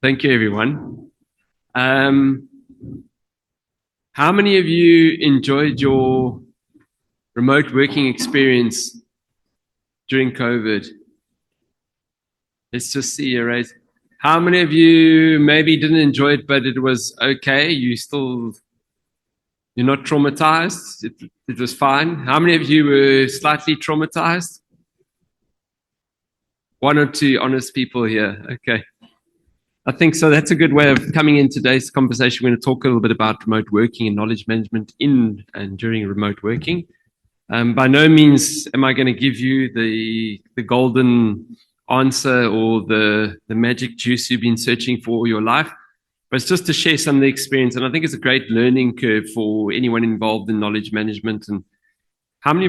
Thank you, everyone. Um, how many of you enjoyed your remote working experience during COVID? Let's just see a raise. How many of you maybe didn't enjoy it, but it was okay? You're not traumatized. It was fine. How many of you were slightly traumatized? One or two honest people here. Okay. I think so. That's a good way of coming in today's conversation. We're going to talk a little bit about remote working and knowledge management in and during remote working. By no means am I going to give you the golden answer or the magic juice you've been searching for all your life, but it's just to share some of the experience. And I think it's a great learning curve for anyone involved in knowledge management. And how many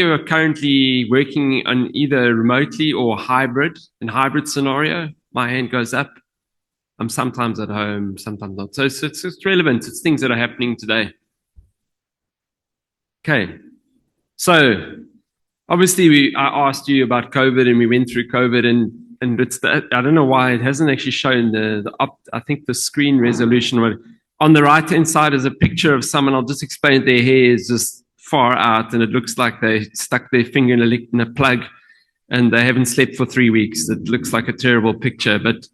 are currently working on either remotely or in hybrid scenario? My hand goes up. I'm sometimes at home, sometimes not. So it's relevant. It's things that are happening today. Okay. So obviously I asked you about COVID and we went through COVID and I don't know why it hasn't actually shown I think the screen resolution on the right hand side is a picture of someone. I'll just explain. Their hair is just far out and it looks like they stuck their finger in a plug and they haven't slept for 3 weeks. It looks like a terrible picture, but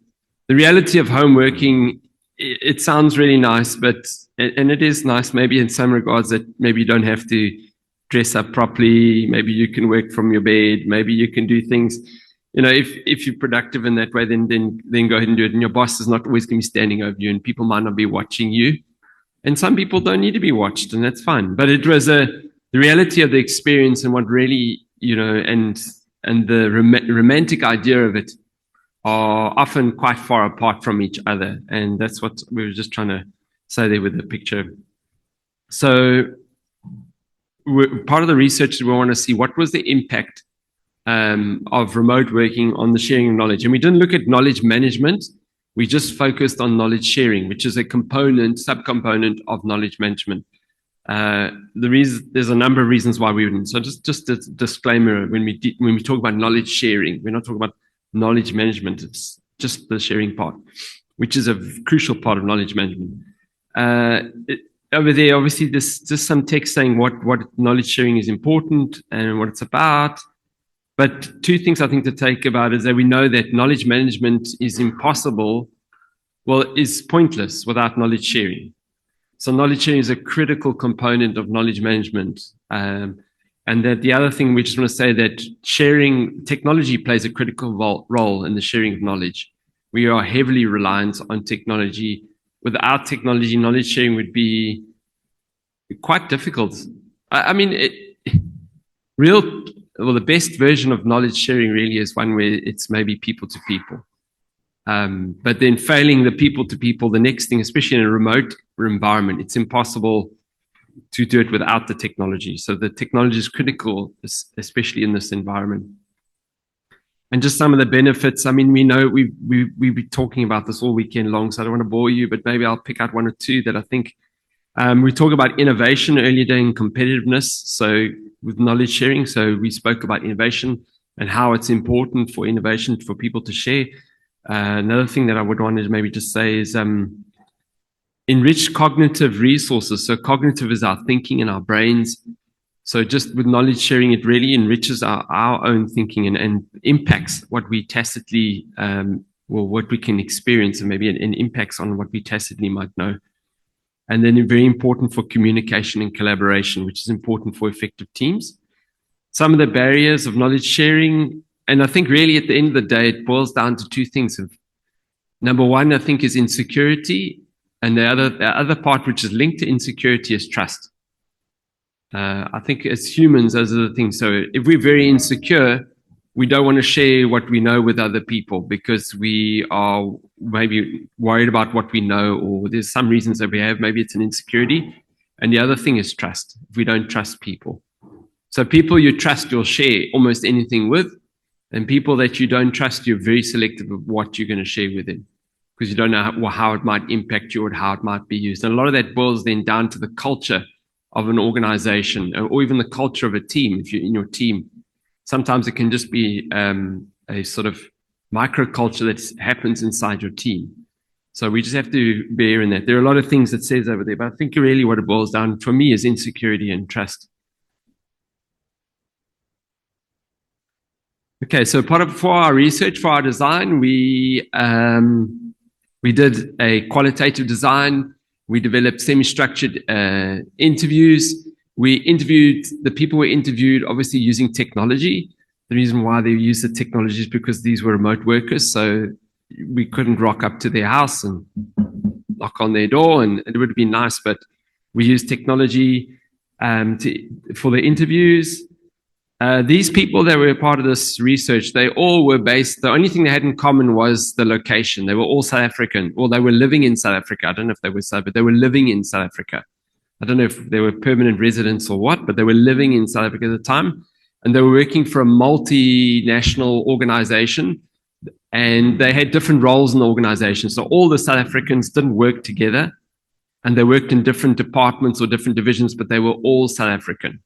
the reality of home working, it sounds really nice, and it is nice maybe in some regards that maybe you don't have to dress up properly. Maybe you can work from your bed. Maybe you can do things, if you're productive in that way, then go ahead and do it. And your boss is not always going to be standing over you and people might not be watching you. And some people don't need to be watched and that's fine. But it was the reality of the experience and what really, and the romantic idea of it are often quite far apart from each other. And that's what we were just trying to say there with the picture. So part of the research, we want to see what was the impact of remote working on the sharing of knowledge. And we didn't look at knowledge management. We just focused on knowledge sharing, which is a subcomponent of knowledge management. There's a number of reasons why we wouldn't. So just a disclaimer, when we talk about knowledge sharing, we're not talking about knowledge management. It's just the sharing part, which is a crucial part of knowledge management. Over there, obviously, there's just some text saying what knowledge sharing is important and what it's about. But two things I think to take about is that we know that knowledge management is impossible, is pointless without knowledge sharing. So knowledge sharing is a critical component of knowledge management. And that the other thing we just want to say that sharing technology plays a critical role in the sharing of knowledge. We are heavily reliant on technology. Without technology, knowledge sharing would be quite difficult. The best version of knowledge sharing really is one where it's maybe people to people. But then failing the people to people, the next thing, especially in a remote environment, it's impossible to do it without the technology. So the technology is critical, especially in this environment. And just some of the benefits. I mean, we know we've been talking about this all weekend long, so I don't want to bore you, but maybe I'll pick out one or two that I think we talk about innovation earlier today and competitiveness. So with knowledge sharing, so we spoke about innovation and how it's important for innovation for people to share. Another thing that I would want to maybe just say is enrich cognitive resources. So cognitive is our thinking and our brains. So just with knowledge sharing, it really enriches our own thinking and impacts what we tacitly, what we can experience, and maybe it impacts on what we tacitly might know. And then very important for communication and collaboration, which is important for effective teams. Some of the barriers of knowledge sharing, and I think really at the end of the day, it boils down to two things. Number one, I think, is insecurity. And the other part, which is linked to insecurity, is trust. I think as humans, those are the things. So if we're very insecure, we don't want to share what we know with other people because we are maybe worried about what we know, or there's some reasons that we have. Maybe it's an insecurity. And the other thing is trust. If we don't trust people. So people you trust, you'll share almost anything with. And people that you don't trust, you're very selective of what you're going to share with them because you don't know how it might impact you or how it might be used. And a lot of that boils then down to the culture of an organization or even the culture of a team. If you're in your team, sometimes it can just be a sort of microculture that happens inside your team. So we just have to bear in that. There are a lot of things that says over there, but I think really what it boils down for me is insecurity and trust. Okay, so for our research, for our design, we did a qualitative design. We developed semi-structured interviews. We interviewed, the people were interviewed obviously using technology. The reason why they used the technology is because these were remote workers, so we couldn't rock up to their house and knock on their door, and it would be nice, but we used technology for the interviews. These people that were part of this research, they all were based, the only thing they had in common was the location. They were all South African, or they were living in South Africa. I don't know if they were South, but they were living in South Africa. I don't know if they were permanent residents or what, but they were living in South Africa at the time. And they were working for a multinational organization, and they had different roles in the organization. So all the South Africans didn't work together, and they worked in different departments or different divisions, but they were all South African.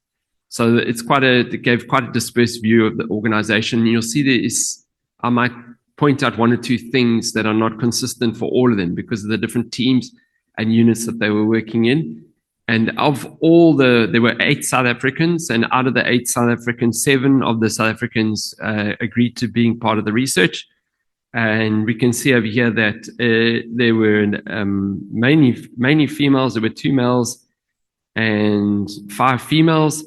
So it gave quite a dispersed view of the organization. And you'll see I might point out one or two things that are not consistent for all of them because of the different teams and units that they were working in. And of all there were 8 South Africans, and out of the 8 South Africans, 7 of the South Africans agreed to being part of the research. And we can see over here that there were mainly females. There were 2 males and 5 females.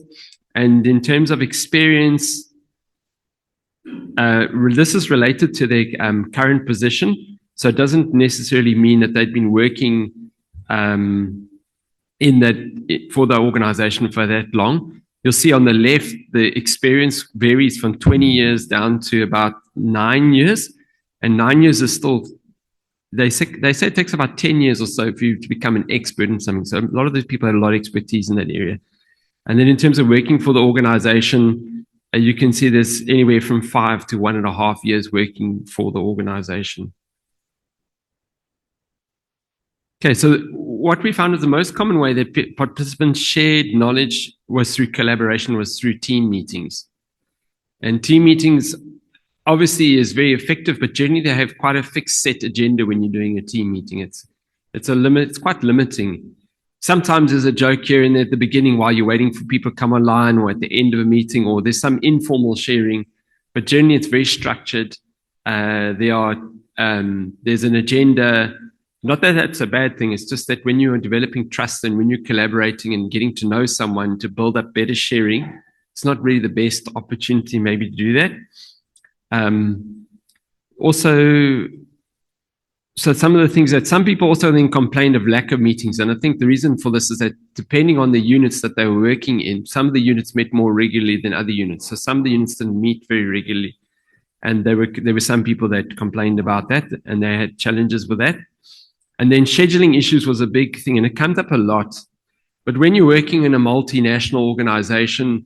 And in terms of experience, this is related to their current position. So it doesn't necessarily mean that they'd been working for the organization for that long. You'll see on the left, the experience varies from 20 years down to about 9 years. And 9 years is still, they say it takes about 10 years or so for you to become an expert in something. So a lot of those people had a lot of expertise in that area. And then in terms of working for the organization, you can see there's anywhere from 5 to 1.5 years working for the organization. Okay, so what we found is the most common way that participants shared knowledge was through collaboration, was through team meetings. And team meetings obviously is very effective, but generally they have quite a fixed set agenda when you're doing a team meeting. It's quite limiting. Sometimes there's a joke here and there at the beginning while you're waiting for people to come online, or at the end of a meeting, or there's some informal sharing, but generally it's very structured. There's an agenda. Not that that's a bad thing. It's just that when you are developing trust and when you're collaborating and getting to know someone to build up better sharing, it's not really the best opportunity maybe to do that. So some of the things that some people also then complained of lack of meetings. And I think the reason for this is that depending on the units that they were working in, some of the units met more regularly than other units. So some of the units didn't meet very regularly. And there were some people that complained about that, and they had challenges with that. And then scheduling issues was a big thing, and it comes up a lot. But when you're working in a multinational organization,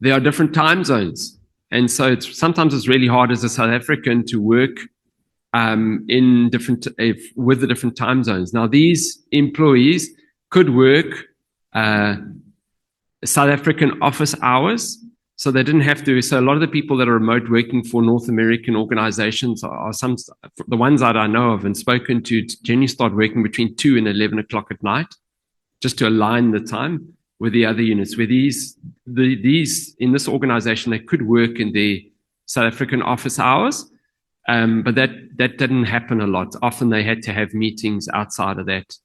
there are different time zones. And so sometimes it's really hard as a South African to work with the different time zones. Now, these employees could work South African office hours, so they didn't have to. So a lot of the people that are remote working for North American organizations are the ones that I know of and spoken to generally start working between 2 and 11 o'clock at night, just to align the time with the other units. Where these in this organization, they could work in their South African office hours. But that didn't happen a lot. Often they had to have meetings outside of that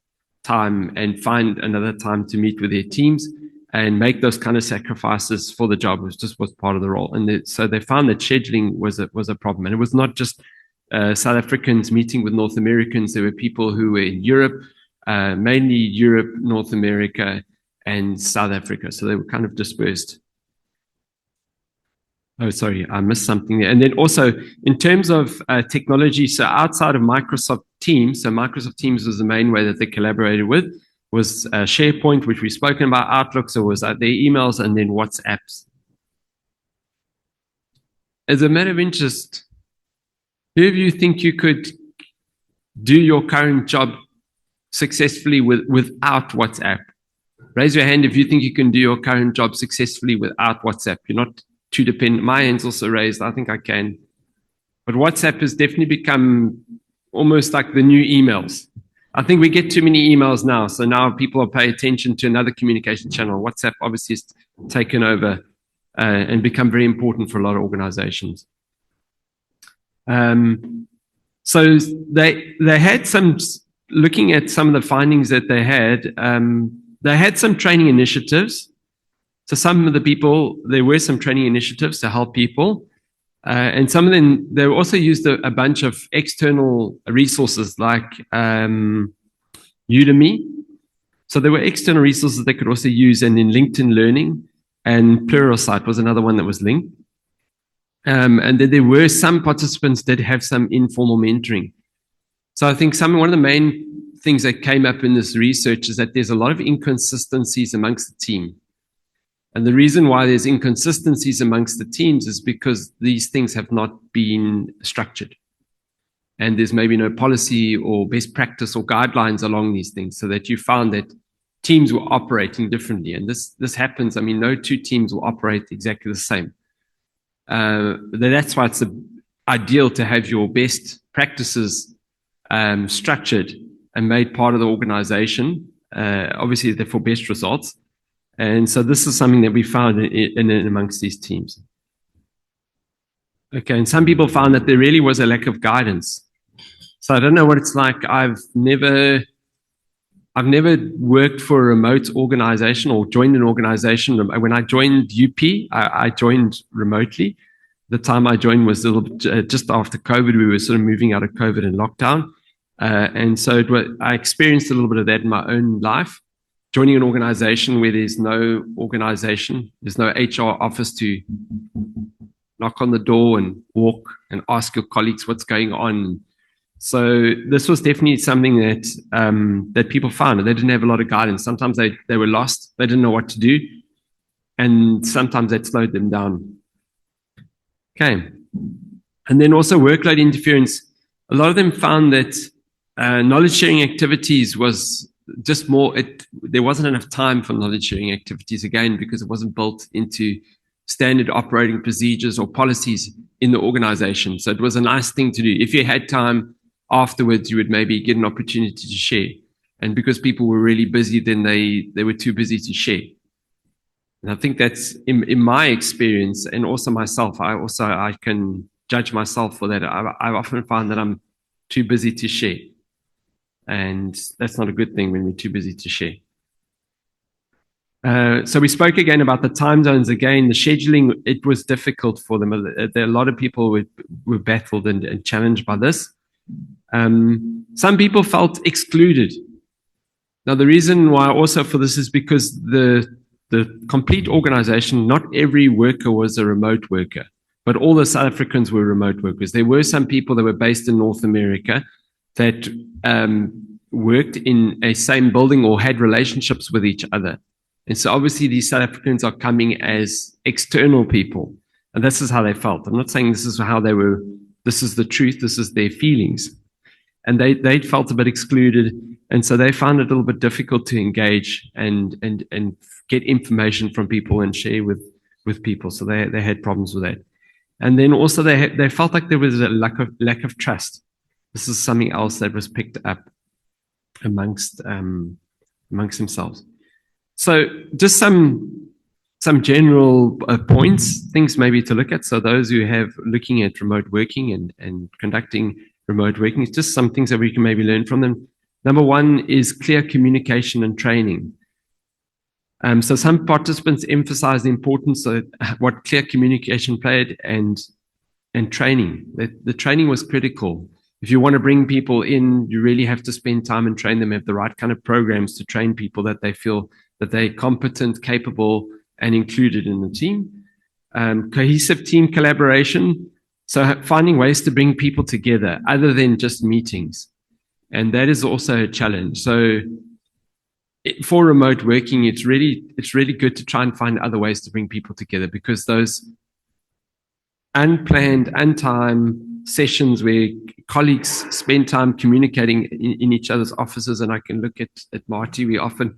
time and find another time to meet with their teams and make those kind of sacrifices for the job. It just was part of the role. And so they found that scheduling was a problem. And it was not just South Africans meeting with North Americans. There were people who were in Europe, mainly Europe, North America, and South Africa. So they were kind of dispersed. Oh, sorry, I missed something there. And then also in terms of technology, so outside of Microsoft Teams, so Microsoft Teams was the main way that they collaborated with, was SharePoint, which we've spoken about, Outlook, so it was their emails, and then WhatsApps. As a matter of interest, who of you think you could do your current job successfully without WhatsApp? Raise your hand if you think you can do your current job successfully without WhatsApp. You're not too dependent. My hand's also raised. I think I can. But WhatsApp has definitely become almost like the new emails. I think we get too many emails now. So now people are paying attention to another communication channel. WhatsApp obviously has taken over and become very important for a lot of organizations. So they had some, looking at some of the findings that they had some training initiatives. So some of the people, there were some training initiatives to help people. And some of them, they also used a bunch of external resources like Udemy. So there were external resources they could also use, and in LinkedIn Learning, and Pluralsight was another one that was linked. And then there were some participants that have some informal mentoring. So I think one of the main things that came up in this research is that there's a lot of inconsistencies amongst the team. And the reason why there's inconsistencies amongst the teams is because these things have not been structured. And there's maybe no policy or best practice or guidelines along these things, so that you found that teams were operating differently. And this happens. I mean, no two teams will operate exactly the same. That's why it's ideal to have your best practices structured and made part of the organization. Obviously, they're for best results. And so this is something that we found in amongst these teams. Okay, and some people found that there really was a lack of guidance. So I don't know what it's like. I've never worked for a remote organization or joined an organization. When I joined UP, I joined remotely. The time I joined was just after COVID. We were sort of moving out of COVID and lockdown. And so I experienced a little bit of that in my own life. Joining an organization where there's no organization, there's no HR office to knock on the door and walk and ask your colleagues what's going on. So this was definitely something that people found. They didn't have a lot of guidance. Sometimes they were lost. They didn't know what to do. And sometimes that slowed them down. Okay. And then also workload interference. A lot of them found that knowledge sharing activities was just more, there wasn't enough time for knowledge sharing activities, again, because it wasn't built into standard operating procedures or policies in the organization. So it was a nice thing to do. If you had time afterwards, you would maybe get an opportunity to share. And because people were really busy, then they were too busy to share. And I think that's in my experience, and also myself, I can judge myself for that. I often find that I'm too busy to share. And that's not a good thing when we're too busy to share. So we spoke again about the time zones. Again, the scheduling, it was difficult for them. A lot of people were battled and challenged by this. Some people felt excluded. Now, the reason why also for this is because the complete organization, not every worker was a remote worker, but all the South Africans were remote workers. There were some people that were based in North America that worked in a same building or had relationships with each other. And so obviously these South Africans are coming as external people. And this is how they felt. I'm not saying this is how they were, this is the truth, this is their feelings. And they felt a bit excluded. And so they found it a little bit difficult to engage and get information from people and share with people. So they had problems with that. And then also they felt like there was a lack of trust. This is something else that was picked up amongst themselves. So just some general points, things maybe to look at. So those who have looking at remote working and conducting remote working, it's just some things that we can maybe learn from them. Number one is clear communication and training. So some participants emphasize the importance of what clear communication played and training. The training was critical. If you want to bring people in, you really have to spend time and train them, have the right kind of programs to train people that they feel that they're competent, capable, and included in the team. Cohesive team collaboration. So finding ways to bring people together other than just meetings. And that is also a challenge. So for remote working, it's really good to try and find other ways to bring people together, because those unplanned, untimed sessions where colleagues spend time communicating in each other's offices, and I can look at Marty, we often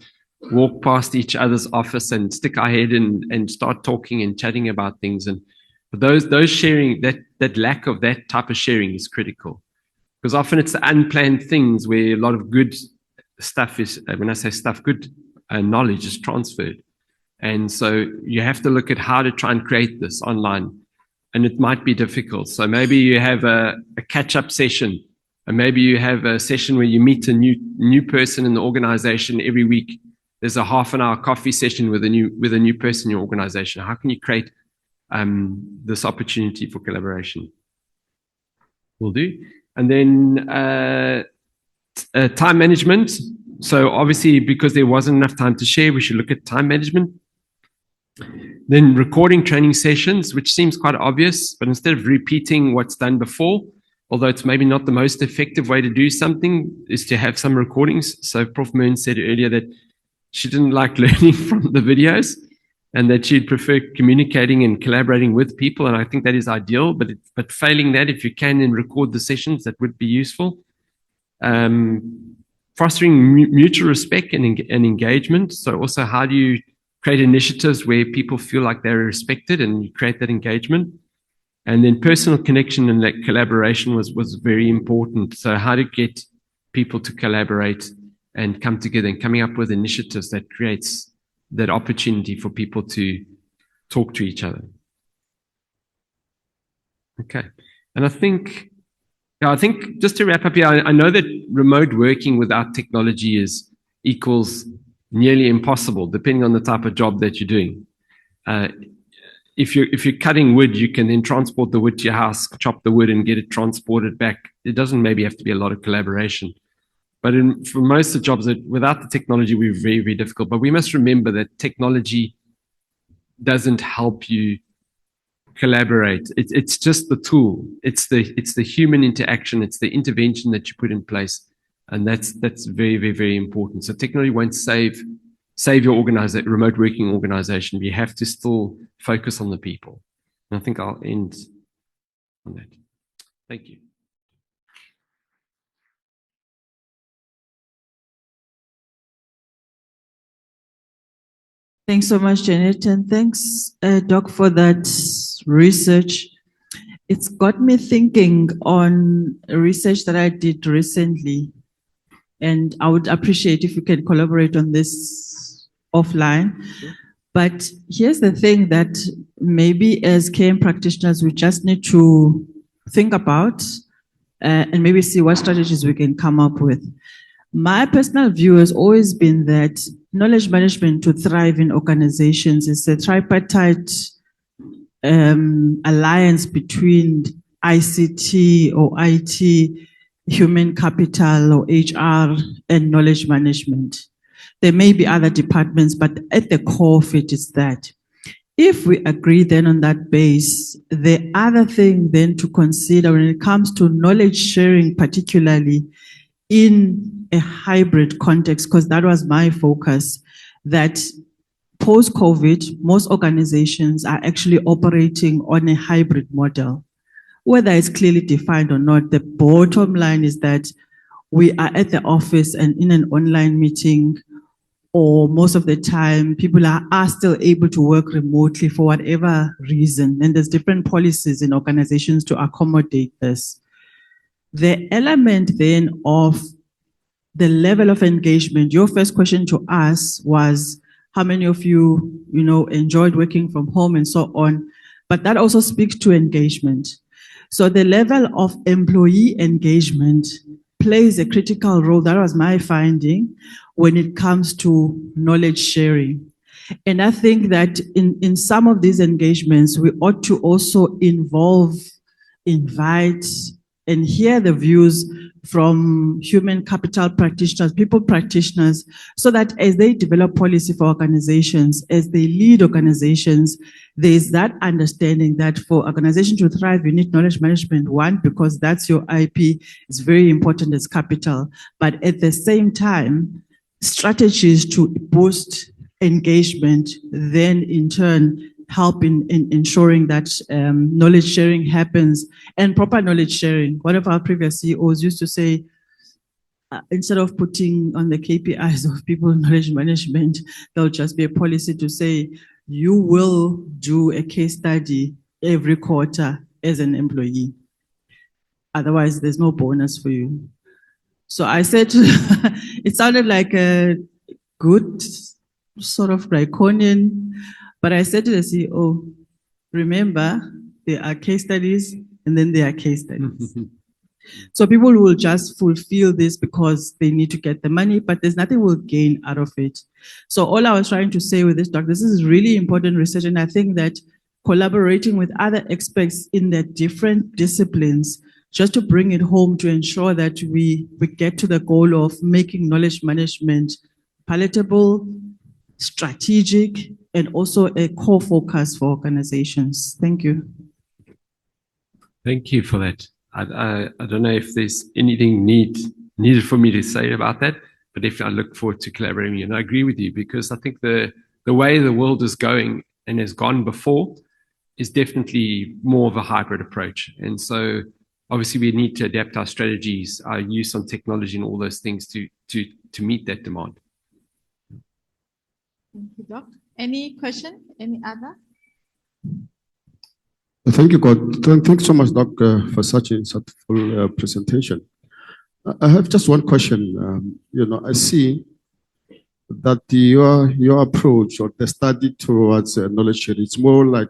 walk past each other's office and stick our head in and start talking and chatting about things. And But those sharing, that lack of that type of sharing is critical, because often it's the unplanned things where a lot of good stuff is, when I say stuff, good knowledge is transferred. And so you have to look at how to try and create this online. And it might be difficult. So maybe you have a catch-up session, and maybe you have a session where you meet a new person in the organization every week. There's a half-an-hour coffee session with a new person in your organization. How can you create this opportunity for collaboration? Will do. And then time management. So obviously, because there wasn't enough time to share, we should look at time management. Then recording training sessions, which seems quite obvious, but instead of repeating what's done before, although it's maybe not the most effective way to do something, is to have some recordings. So Prof. Moon said earlier that she didn't like learning from the videos and that she'd prefer communicating and collaborating with people. And I think that is ideal, but failing that, if you can then record the sessions, that would be useful. Fostering mutual respect and engagement. So also, how do you create initiatives where people feel like they're respected and you create that engagement? And then personal connection and that collaboration was very important. So how to get people to collaborate and come together and coming up with initiatives that creates that opportunity for people to talk to each other. Okay. And I think just to wrap up here, I know that remote working without technology equals nearly impossible, depending on the type of job that you're doing. If you're cutting wood, you can then transport the wood to your house, chop the wood and get it transported back. It doesn't maybe have to be a lot of collaboration. But for most of the jobs, without the technology, we're very, very difficult. But we must remember that technology doesn't help you collaborate. It's just the tool. It's the human interaction. It's the intervention that you put in place. And that's very, very, very important. So technology won't save your remote working organization. You have to still focus on the people. And I think I'll end on that. Thank you. Thanks so much, Janet, and thanks, Doc, for that research. It's got me thinking on research that I did recently, and I would appreciate if we can collaborate on this offline. Sure. But here's the thing that maybe as KM practitioners, we just need to think about and maybe see what strategies we can come up with. My personal view has always been that knowledge management to thrive in organizations is a tripartite alliance between ICT or IT, human capital or HR, and knowledge management. There may be other departments, but at the core of it is that. If we agree then on that base, the other thing then to consider when it comes to knowledge sharing, particularly in a hybrid context, because that was my focus, that post-COVID, most organizations are actually operating on a hybrid model. Whether it's clearly defined or not, the bottom line is that we are at the office and in an online meeting, or most of the time, people are still able to work remotely for whatever reason. And there's different policies in organizations to accommodate this. The element then of the level of engagement, your first question to us was, how many of you, enjoyed working from home and so on? But that also speaks to engagement. So the level of employee engagement plays a critical role. That was my finding when it comes to knowledge sharing. And I think that in some of these engagements, we ought to also invite, and hear the views from human capital practitioners, people practitioners, so that as they develop policy for organizations, as they lead organizations, there is that understanding that for organizations to thrive, you need knowledge management. One, because that's your IP, it's very important as capital. But at the same time, strategies to boost engagement, then in turn, help in ensuring that knowledge sharing happens, and proper knowledge sharing. One of our previous CEOs used to say, instead of putting on the KPIs of people knowledge management, there'll just be a policy to say, you will do a case study every quarter as an employee. Otherwise, there's no bonus for you. So I said, it sounded like a good sort of draconian, but I said to the CEO, remember, there are case studies and then there are case studies. So people will just fulfill this because they need to get the money, but there's nothing we'll gain out of it. So all I was trying to say with this talk, this is really important research, and I think that collaborating with other experts in their different disciplines, just to bring it home to ensure that we get to the goal of making knowledge management palatable, strategic, and also a core focus for organizations. Thank you. Thank you for that. I don't know if there's anything needed for me to say about that, but if I look forward to collaborating, and I agree with you, because I think the way the world is going and has gone before is definitely more of a hybrid approach. And so obviously we need to adapt our strategies, our use on technology and all those things to meet that demand. Thank you, Doc. Any question? Any other? Thank you, God. Thanks so much, Doc, for such an insightful presentation. I have just one question. I see that your approach or the study towards knowledge sharing is more like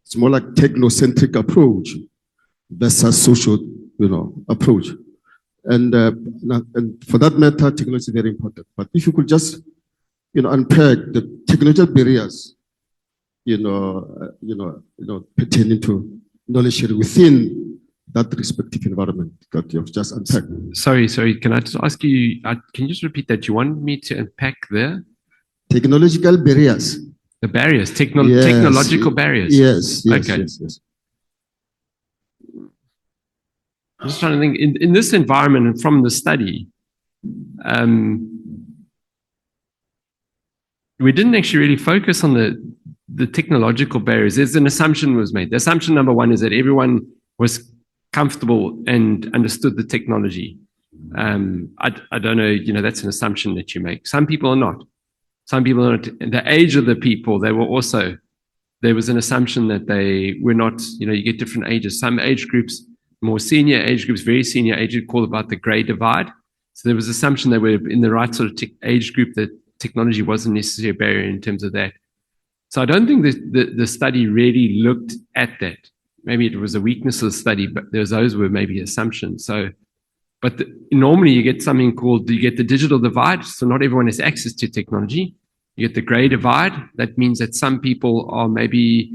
technocentric approach versus social, approach. And for that matter, technology is very important. But if you could just, unpack the technological barriers, pertaining to knowledge sharing within that respective environment that you've just unpacked. Sorry. Can I just ask you, can you just repeat that? You want me to unpack the technological barriers? The barriers, technological barriers. Yes. Okay. Yes. I'm just trying to think, in this environment and from the study, we didn't actually really focus on the technological barriers. There's an assumption was made. The assumption number one is that everyone was comfortable and understood the technology. I don't know, that's an assumption that you make. Some people are not. Some people are not. The age of the people, there was an assumption that they were not, you get different ages. Some age groups, more senior age groups, very senior age group, call about the gray divide. So there was an assumption they were in the right sort of age group, that technology wasn't necessarily a barrier in terms of that. So I don't think the study really looked at that. Maybe it was a weakness of the study, but those were maybe assumptions. But normally you get something called, you get the digital divide. So not everyone has access to technology. You get the gray divide. That means that some people are maybe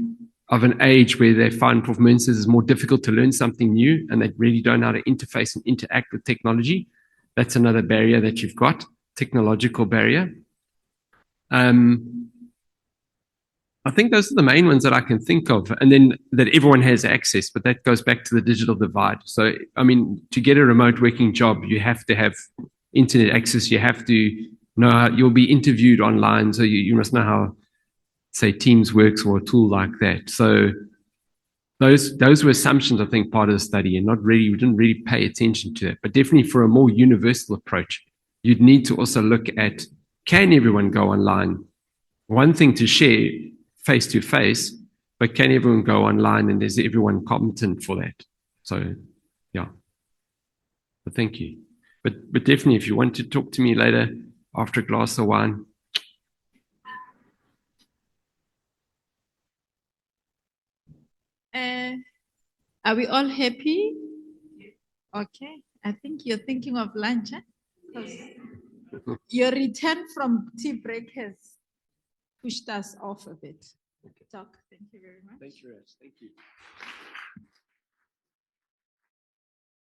of an age where they find, for instance, it's more difficult to learn something new and they really don't know how to interface and interact with technology. That's another barrier that you've got, technological barrier. I think those are the main ones that I can think of. And then that everyone has access, but that goes back to the digital divide. So, to get a remote working job, you have to have internet access. You have to know how you'll be interviewed online. So you must know how, say, Teams works or a tool like that. So those were assumptions, I think, part of the study, and we didn't really pay attention to that. But definitely for a more universal approach, you'd need to also look at, can everyone go online? One thing to share face to face, but can everyone go online, and is everyone competent for that? So, yeah. But thank you. But definitely, if you want to talk to me later after a glass of wine. Are we all happy? Okay. I think you're thinking of lunch, huh? Because your return from tea break has pushed us off a bit. Doc, thank you very much. Thank you, Raj. Thank you.